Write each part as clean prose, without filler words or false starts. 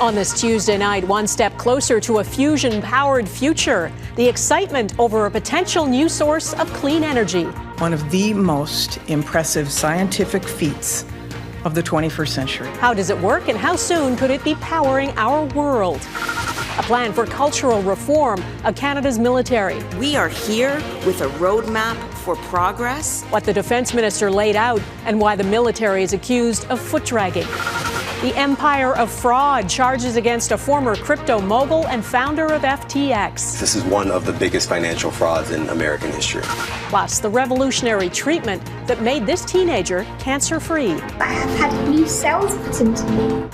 On this Tuesday night, one step closer to a fusion-powered future. The excitement over a potential new source of clean energy. One of the most impressive scientific feats of the 21st century. How does it work, and how soon could it be powering our world? A plan for cultural reform of Canada's military. We are here with a roadmap for progress. What the defense minister laid out and why the military is accused of foot-dragging. The empire of fraud, charges against a former crypto mogul and founder of FTX. This is one of the biggest financial frauds in American history. Plus, the revolutionary treatment that made this teenager cancer-free. I have had new cells put into me.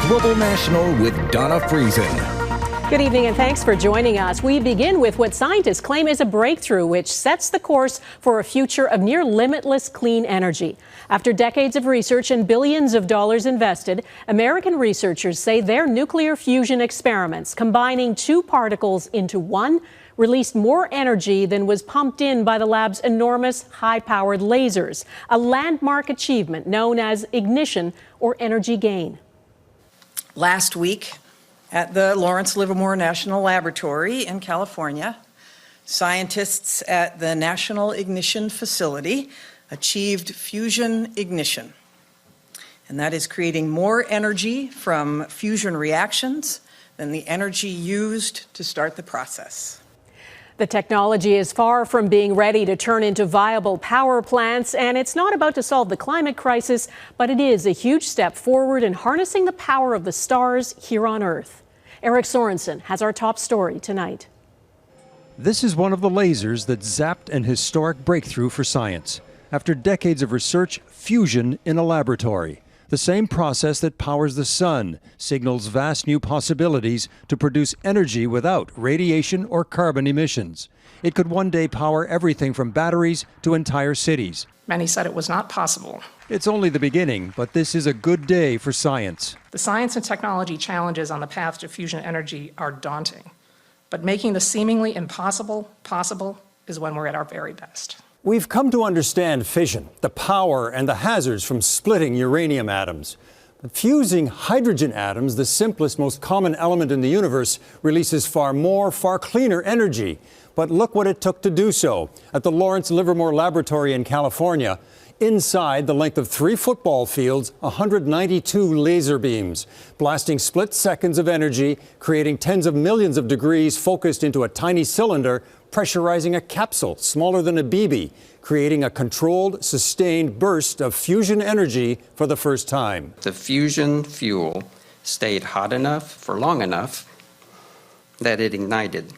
Global National with Donna Friesen. Good evening and thanks for joining us. We begin with what scientists claim is a breakthrough which sets the course for a future of near limitless clean energy. After decades of research and billions of dollars invested, American researchers say their nuclear fusion experiments, combining two particles into one, released more energy than was pumped in by the lab's enormous high-powered lasers, a landmark achievement known as ignition or energy gain. Last week, at the Lawrence Livermore National Laboratory in California, scientists at the National Ignition Facility achieved fusion ignition. And that is creating more energy from fusion reactions than the energy used to start the process. The technology is far from being ready to turn into viable power plants, and it's not about to solve the climate crisis, but it is a huge step forward in harnessing the power of the stars here on Earth. Eric Sorensen has our top story tonight. This is one of the lasers that zapped an historic breakthrough for science. After decades of research, fusion in a laboratory. The same process that powers the sun signals vast new possibilities to produce energy without radiation or carbon emissions. It could one day power everything from batteries to entire cities. Many said it was not possible. It's only the beginning, but this is a good day for science. The science and technology challenges on the path to fusion energy are daunting, but making the seemingly impossible possible is when we're at our very best. We've come to understand fission, the power and the hazards from splitting uranium atoms. But fusing hydrogen atoms, the simplest, most common element in the universe, releases far more, far cleaner energy. But look what it took to do so. At the Lawrence Livermore Laboratory in California, inside the length of 3 football fields, 192 laser beams, blasting split seconds of energy, creating tens of millions of degrees focused into a tiny cylinder, pressurizing a capsule smaller than a BB, creating a controlled, sustained burst of fusion energy for the first time. The fusion fuel stayed hot enough for long enough that it ignited,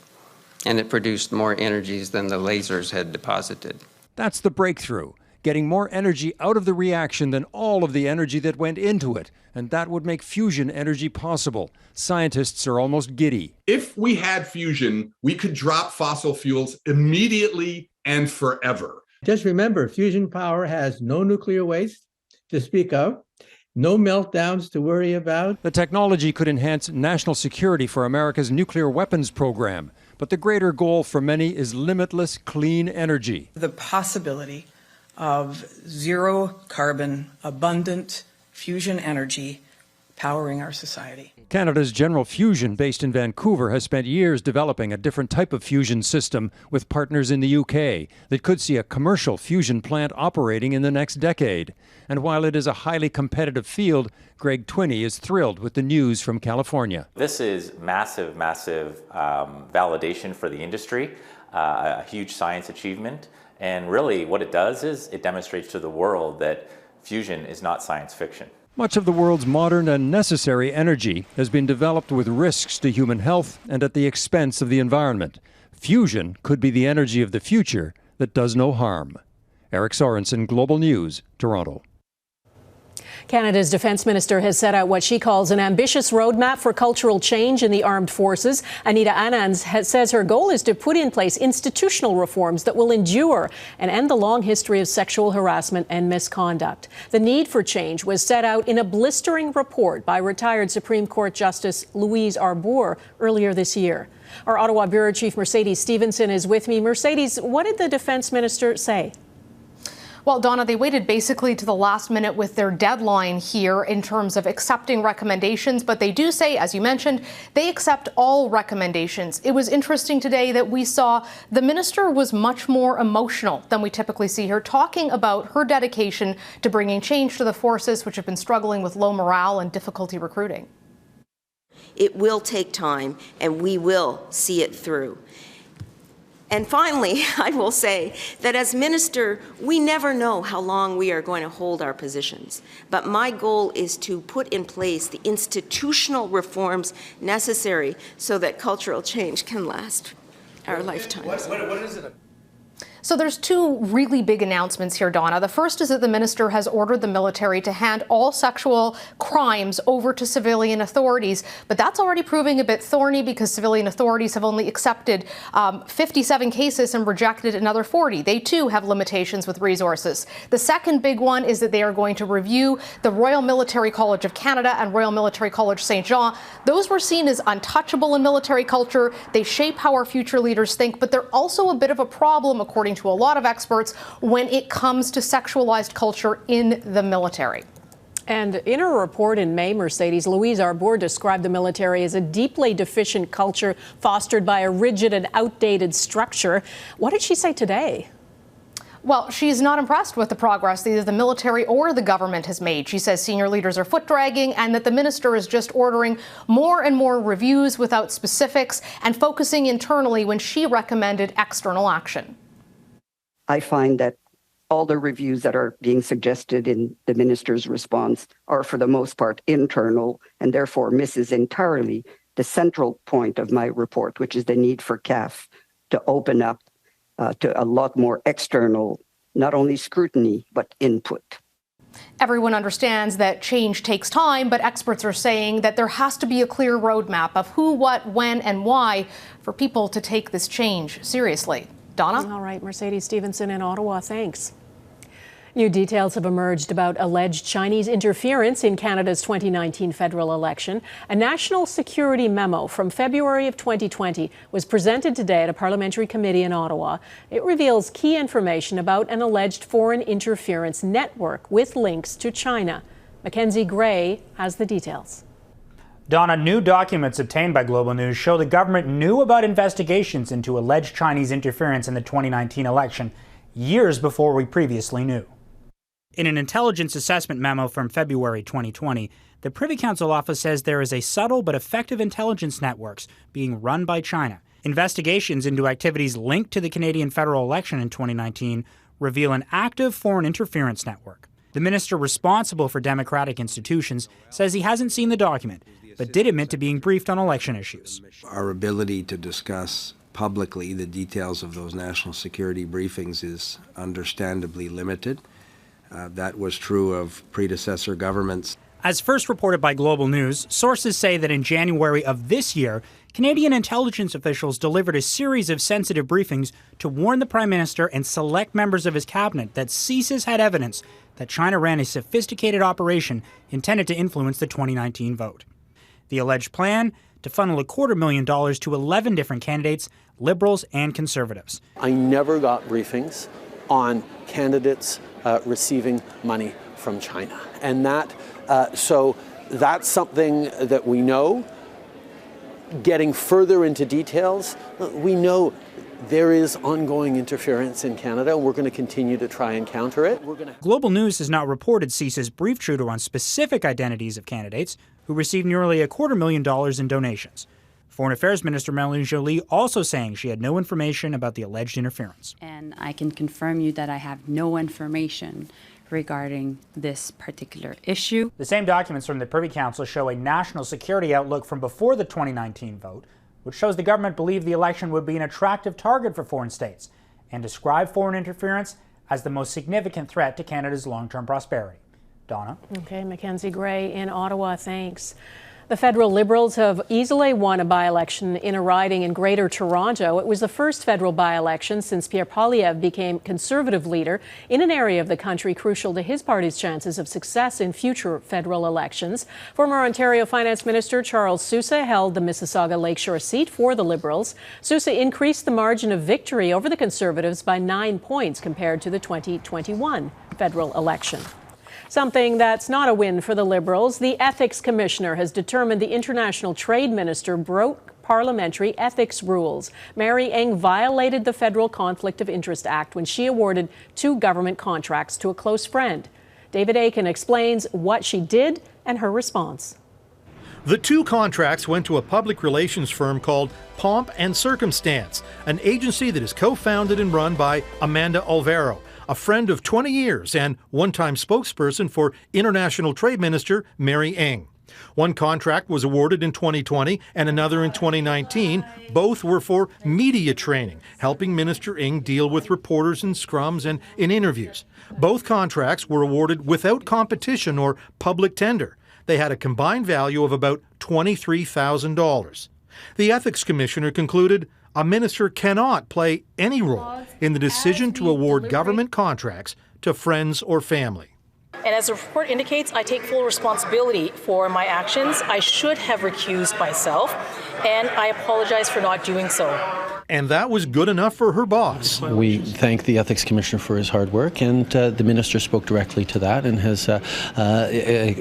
and it produced more energies than the lasers had deposited. That's the breakthrough. Getting more energy out of the reaction than all of the energy that went into it. And that would make fusion energy possible. Scientists are almost giddy. If we had fusion, we could drop fossil fuels immediately and forever. Just remember, fusion power has no nuclear waste to speak of, no meltdowns to worry about. The technology could enhance national security for America's nuclear weapons program. But the greater goal for many is limitless clean energy. The possibility of zero carbon, abundant fusion energy powering our society. Canada's General Fusion, based in Vancouver, has spent years developing a different type of fusion system with partners in the UK that could see a commercial fusion plant operating in the next decade. And while it is a highly competitive field, Greg Twinney is thrilled with the news from California. This is massive validation for the industry, a huge science achievement. And really what it does is it demonstrates to the world that fusion is not science fiction. Much of the world's modern and necessary energy has been developed with risks to human health and at the expense of the environment. Fusion could be the energy of the future that does no harm. Eric Sorensen, Global News, Toronto. Canada's defense minister has set out what she calls an ambitious roadmap for cultural change in the armed forces. Anita Anand says her goal is to put in place institutional reforms that will endure and end the long history of sexual harassment and misconduct. The need for change was set out in a blistering report by retired Supreme Court Justice Louise Arbour earlier this year. Our Ottawa Bureau Chief Mercedes Stephenson is with me. Mercedes, what did the defense minister say? Well, Donna, they waited basically to the last minute with their deadline here in terms of accepting recommendations, but they do say, as you mentioned, they accept all recommendations. It was interesting today that we saw the minister was much more emotional than we typically see her, talking about her dedication to bringing change to the forces which have been struggling with low morale and difficulty recruiting. It will take time, and we will see it through. And finally, I will say that as minister, we never know how long we are going to hold our positions. But my goal is to put in place the institutional reforms necessary so that cultural change can last our lifetimes. What is it? So there's two really big announcements here, Donna. The first is that the minister has ordered the military to hand all sexual crimes over to civilian authorities. But that's already proving a bit thorny because civilian authorities have only accepted 57 cases and rejected another 40. They, too, have limitations with resources. The second big one is that they are going to review the Royal Military College of Canada and Royal Military College St. John. Those were seen as untouchable in military culture. They shape how our future leaders think, but they're also a bit of a problem, according to a lot of experts, when it comes to sexualized culture in the military. And in her report in May, Mercedes, Louise Arbour described the military as a deeply deficient culture fostered by a rigid and outdated structure. What did she say today? Well, she's not impressed with the progress either the military or the government has made. She says senior leaders are foot-dragging and that the minister is just ordering more and more reviews without specifics and focusing internally when she recommended external action. I find that all the reviews that are being suggested in the minister's response are for the most part internal and therefore misses entirely the central point of my report, which is the need for CAF to open up to a lot more external, not only scrutiny, but input. Everyone understands that change takes time, but experts are saying that there has to be a clear roadmap of who, what, when, and why for people to take this change seriously. Donna? All right, Mercedes Stephenson in Ottawa, thanks. New details have emerged about alleged Chinese interference in Canada's 2019 federal election. A national security memo from February of 2020 was presented today at a parliamentary committee in Ottawa. It reveals key information about an alleged foreign interference network with links to China. Mackenzie Gray has the details. Donna, new documents obtained by Global News show the government knew about investigations into alleged Chinese interference in the 2019 election years before we previously knew. In an intelligence assessment memo from February 2020, the Privy Council office says there is a subtle but effective intelligence networks being run by China. Investigations into activities linked to the Canadian federal election in 2019 reveal an active foreign interference network. The minister responsible for democratic institutions says he hasn't seen the document, but did admit to being briefed on election issues. Our ability to discuss publicly the details of those national security briefings is understandably limited. That was true of predecessor governments. As first reported by Global News, sources say that in January of this year, Canadian intelligence officials delivered a series of sensitive briefings to warn the Prime Minister and select members of his cabinet that CSIS had evidence that China ran a sophisticated operation intended to influence the 2019 vote. The alleged plan to funnel $250,000 to 11 different candidates, Liberals and Conservatives. I never got briefings on candidates receiving money from China. And so that's something that we know. Getting further into details, we know there is ongoing interference in Canada, and we're going to continue to try and counter it. Global News has not reported CSIS briefed Trudeau on specific identities of candidates who received nearly $250,000 in donations. Foreign Affairs Minister Melanie Joly also saying she had no information about the alleged interference. And I can confirm you that I have no information regarding this particular issue. The same documents from the Privy Council show a national security outlook from before the 2019 vote, which shows the government believed the election would be an attractive target for foreign states and describe foreign interference as the most significant threat to Canada's long-term prosperity. Donna? Okay, Mackenzie Gray in Ottawa, thanks. The federal Liberals have easily won a by-election in a riding in Greater Toronto. It was the first federal by-election since Pierre Poilievre became Conservative leader in an area of the country crucial to his party's chances of success in future federal elections. Former Ontario Finance Minister Charles Sousa held the Mississauga Lakeshore seat for the Liberals. Sousa increased the margin of victory over the Conservatives by 9 points compared to the 2021 federal election. Something that's not a win for the Liberals. The Ethics Commissioner has determined the International Trade Minister broke parliamentary ethics rules. Mary Ng violated the Federal Conflict of Interest Act when she awarded 2 government contracts to a close friend. David Aiken explains what she did and her response. The 2 contracts went to a public relations firm called Pomp and Circumstance, an agency that is co-founded and run by Amanda Olvero, a friend of 20 years and one-time spokesperson for International Trade Minister Mary Ng. One contract was awarded in 2020 and another in 2019. Both were for media training, helping Minister Ng deal with reporters in scrums and in interviews. Both contracts were awarded without competition or public tender. They had a combined value of about $23,000. The Ethics Commissioner concluded a minister cannot play any role in the decision to award government contracts to friends or family. And as the report indicates, I take full responsibility for my actions. I should have recused myself, and I apologize for not doing so. And that was good enough for her boss. We thank the Ethics Commissioner for his hard work, and the Minister spoke directly to that and has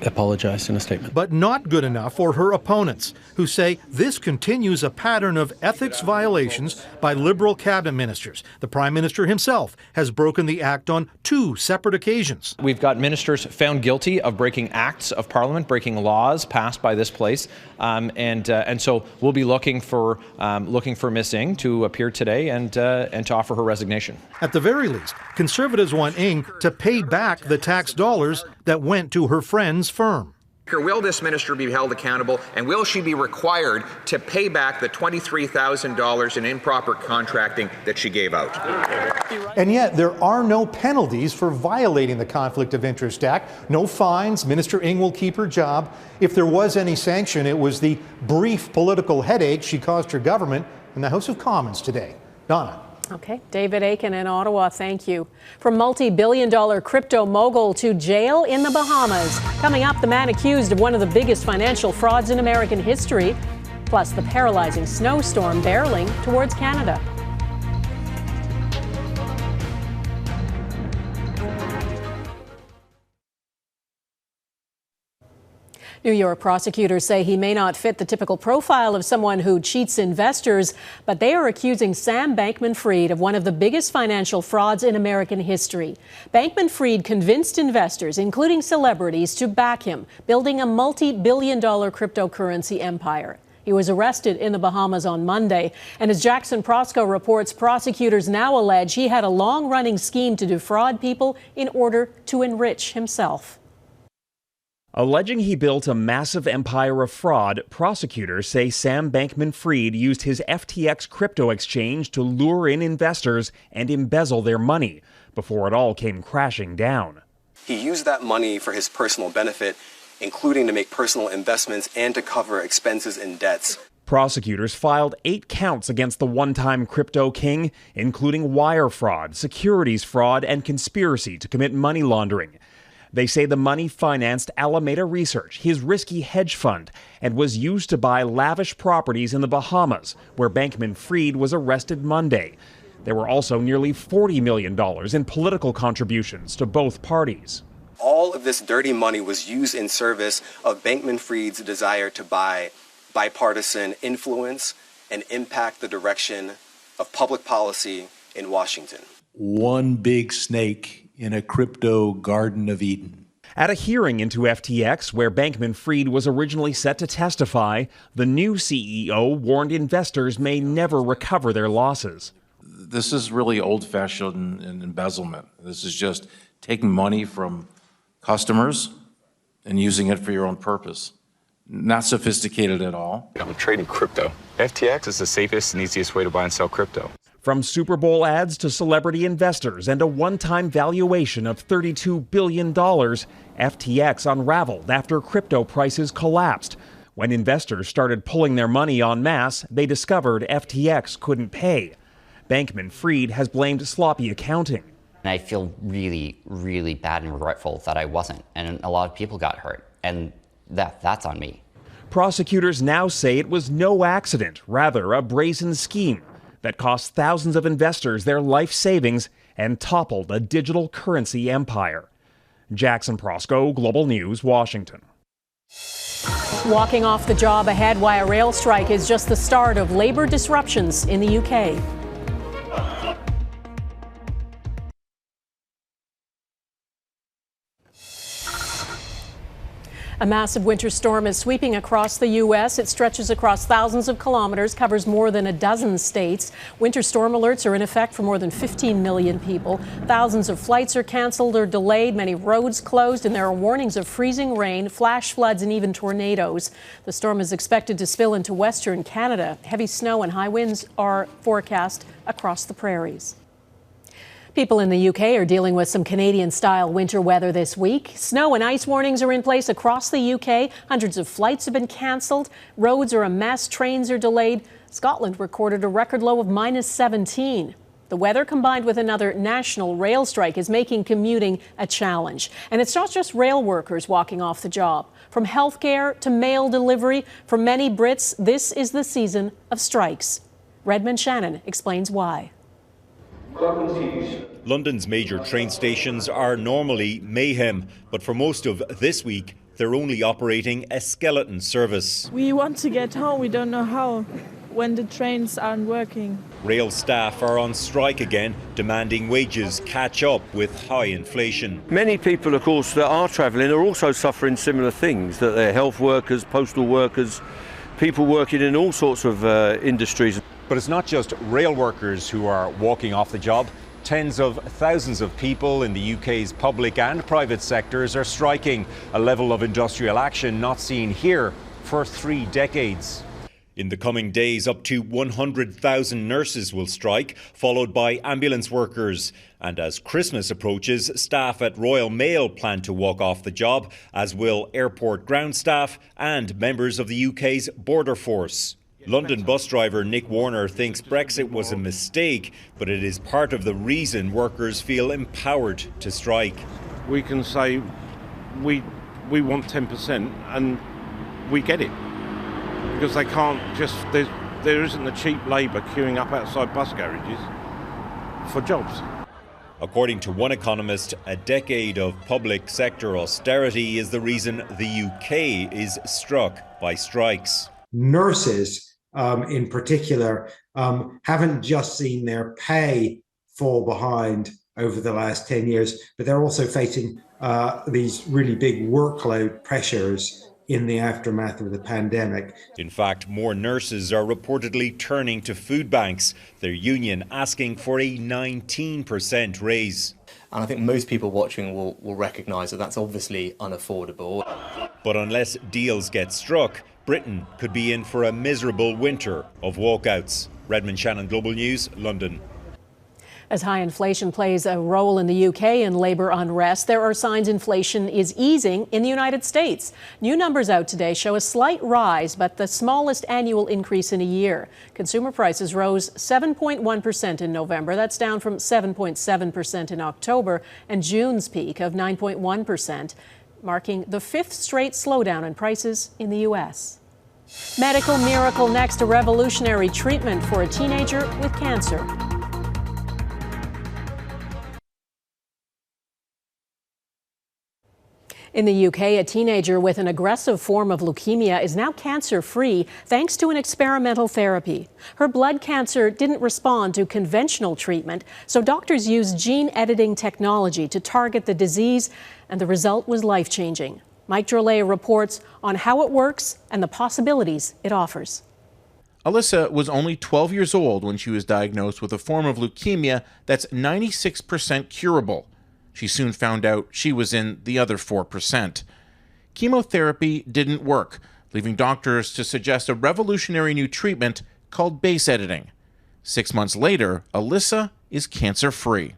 apologized in a statement. But not good enough for her opponents, who say this continues a pattern of ethics violations by Liberal cabinet ministers. The Prime Minister himself has broken the act on 2 separate occasions. We've got ministers found guilty of breaking acts of Parliament, breaking laws passed by this place, and so we'll be looking for Ms. Ng to appear today and to offer her resignation. At the very least, Conservatives want Ng to pay back the tax dollars that went to her friend's firm. Will this minister be held accountable, and will she be required to pay back the $23,000 in improper contracting that she gave out? And yet there are no penalties for violating the Conflict of Interest Act. No fines. Minister Ng will keep her job. If there was any sanction, it was the brief political headache she caused her government in the House of Commons today. Donna. Okay, David Aiken in Ottawa, thank you. From multi-billion-dollar crypto mogul to jail in the Bahamas. Coming up, the man accused of one of the biggest financial frauds in American history, plus the paralyzing snowstorm barreling towards Canada. New York prosecutors say he may not fit the typical profile of someone who cheats investors, but they are accusing Sam Bankman-Fried of one of the biggest financial frauds in American history. Bankman-Fried convinced investors, including celebrities, to back him, building a multi-billion-dollar cryptocurrency empire. He was arrested in the Bahamas on Monday, and as Jackson Proskow reports, prosecutors now allege he had a long-running scheme to defraud people in order to enrich himself. Alleging he built a massive empire of fraud, prosecutors say Sam Bankman-Fried used his FTX crypto exchange to lure in investors and embezzle their money before it all came crashing down. He used that money for his personal benefit, including to make personal investments and to cover expenses and debts. Prosecutors filed 8 counts against the one-time crypto king, including wire fraud, securities fraud, and conspiracy to commit money laundering. They say the money financed Alameda Research, his risky hedge fund, and was used to buy lavish properties in the Bahamas, where Bankman-Fried was arrested Monday. There were also nearly $40 million in political contributions to both parties. All of this dirty money was used in service of Bankman-Fried's desire to buy bipartisan influence and impact the direction of public policy in Washington. One big snake in a crypto Garden of Eden. At a hearing into FTX, where Bankman-Fried was originally set to testify, the new CEO warned investors may never recover their losses. This is really old-fashioned embezzlement. This is just taking money from customers and using it for your own purpose. Not sophisticated at all. I'm trading crypto. FTX is the safest and easiest way to buy and sell crypto. From Super Bowl ads to celebrity investors and a one-time valuation of $32 billion, FTX unraveled after crypto prices collapsed. When investors started pulling their money en masse, they discovered FTX couldn't pay. Bankman-Fried has blamed sloppy accounting. And I feel really, really bad and regretful that I wasn't. And a lot of people got hurt. And that's on me. Prosecutors now say it was no accident, rather a brazen scheme that cost thousands of investors their life savings and toppled a digital currency empire. Jackson Proskow, Global News, Washington. Walking off the job ahead why a rail strike is just the start of labor disruptions in the UK. A massive winter storm is sweeping across the U.S. It stretches across thousands of kilometers, covers more than a dozen states. Winter storm alerts are in effect for more than 15 million people. Thousands of flights are canceled or delayed, many roads closed, and there are warnings of freezing rain, flash floods, and even tornadoes. The storm is expected to spill into western Canada. Heavy snow and high winds are forecast across the prairies. People in the UK are dealing with some Canadian-style winter weather this week. Snow and ice warnings are in place across the UK. Hundreds of flights have been cancelled. Roads are a mess. Trains are delayed. Scotland recorded a record low of -17. The weather, combined with another national rail strike, is making commuting a challenge. And it's not just rail workers walking off the job. From healthcare to mail delivery, for many Brits, this is the season of strikes. Redmond Shannon explains why. London's major train stations are normally mayhem, but for most of this week, they're only operating a skeleton service. We want to get home, we don't know how, when the trains aren't working. Rail staff are on strike again, demanding wages catch up with high inflation. Many people, of course, that are travelling are also suffering similar things, that they're health workers, postal workers, people working in all sorts of industries. But it's not just rail workers who are walking off the job. Tens of thousands of people in the UK's public and private sectors are striking, a level of industrial action not seen here for 3 decades. In the coming days, up to 100,000 nurses will strike, followed by ambulance workers. And as Christmas approaches, staff at Royal Mail plan to walk off the job, as will airport ground staff and members of the UK's border force. London bus driver Nick Warner thinks Brexit was a mistake, but it is part of the reason workers feel empowered to strike. We can say we want 10% and we get it. Because they can't just, there isn't the cheap labour queuing up outside bus garages for jobs. According to one economist, a decade of public sector austerity is the reason the UK is struck by strikes. Nurses, in particular, haven't just seen their pay fall behind over the last 10 years, but they're also facing these really big workload pressures in the aftermath of the pandemic. In fact, more nurses are reportedly turning to food banks, their union asking for a 19% raise. And I think most people watching will recognise that that's obviously unaffordable. But unless deals get struck, Britain could be in for a miserable winter of walkouts. Redmond Shannon, Global News, London. As high inflation plays a role in the UK in labour unrest, there are signs inflation is easing in the United States. New numbers out today show a slight rise, but the smallest annual increase in a year. Consumer prices rose 7.1% in November. That's down from 7.7% in October and June's peak of 9.1%, marking the 5th straight slowdown in prices in the U.S. Medical miracle next, a revolutionary treatment for a teenager with cancer. In the UK, a teenager with an aggressive form of leukemia is now cancer-free thanks to an experimental therapy. Her blood cancer didn't respond to conventional treatment, so doctors used gene editing technology to target the disease, and the result was life-changing. Mike Drolet reports on how it works and the possibilities it offers. Alyssa was only 12 years old when she was diagnosed with a form of leukemia that's 96% curable. She soon found out she was in the other 4%. Chemotherapy didn't work, leaving doctors to suggest a revolutionary new treatment called base editing. 6 months later, Alyssa is cancer-free.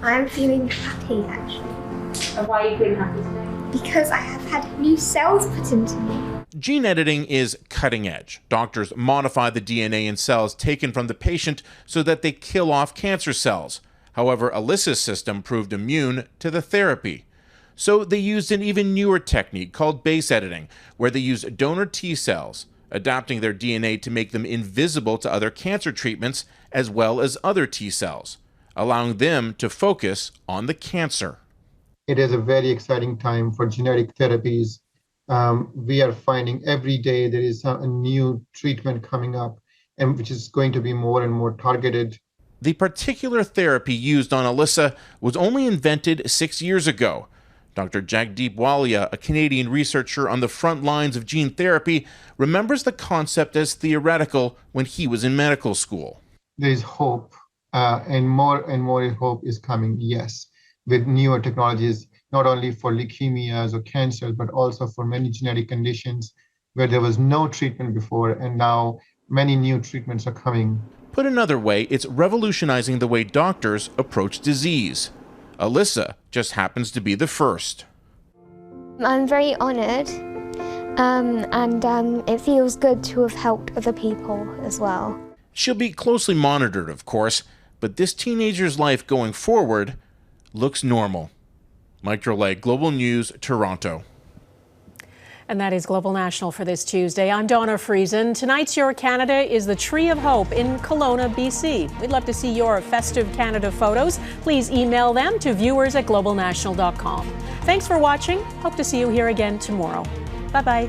I'm feeling happy, actually. And why are you feeling happy today? Because I have had new cells put into me. Gene editing is cutting edge. Doctors modify the DNA in cells taken from the patient so that they kill off cancer cells. However, Alyssa's system proved immune to the therapy. So they used an even newer technique called base editing, where they use donor T cells, adapting their DNA to make them invisible to other cancer treatments as well as other T cells, allowing them to focus on the cancer. It is a very exciting time for genetic therapies. We are finding every day there is a new treatment coming up, and which is going to be more and more targeted. The particular therapy used on Alyssa was only invented 6 years ago. Dr. Jagdeep Walia, a Canadian researcher on the front lines of gene therapy, remembers the concept as theoretical when he was in medical school. There is hope, and more hope is coming, yes, with newer technologies, not only for leukemias or cancers, but also for many genetic conditions where there was no treatment before, and now many new treatments are coming. Put another way, it's revolutionizing the way doctors approach disease. Alyssa just happens to be the first. I'm very honoured, and it feels good to have helped other people as well. She'll be closely monitored, of course, but this teenager's life going forward looks normal. Mike Drolet, Global News, Toronto. And that is Global National for this Tuesday. I'm Donna Friesen. Tonight's Your Canada is the Tree of Hope in Kelowna, BC. We'd love to see your festive Canada photos. Please email them to viewers@globalnational.com. Thanks for watching. Hope to see you here again tomorrow. Bye-bye.